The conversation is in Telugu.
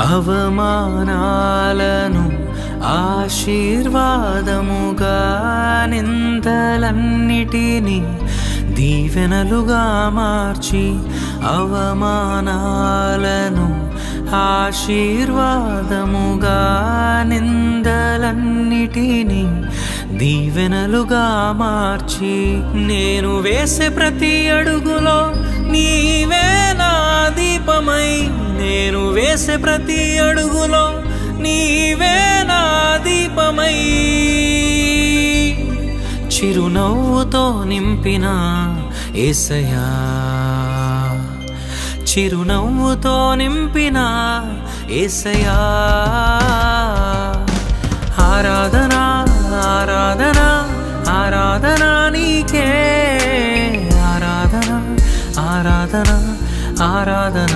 అవమానాలను ఆశీర్వాదముగా, నిందలన్నిటినీ దీవెనలుగా మార్చి, అవమానాలను ఆశీర్వాదముగా, నిందలన్నిటినీ దీవెనలుగా మార్చి, నేను వేసే ప్రతి అడుగులో నీవే నా దీపమై, నేను వేసే ప్రతి అడుగులో నీవే నా దీపమై, చిరునవ్వుతో నింపిన యేసయ్యా, చిరునవ్వుతో నింపిన యేసయ్యా. ఆరాధన ఆరాధన ఆరాధన నీకే, ఆరాధన ఆరాధన ఆరాధన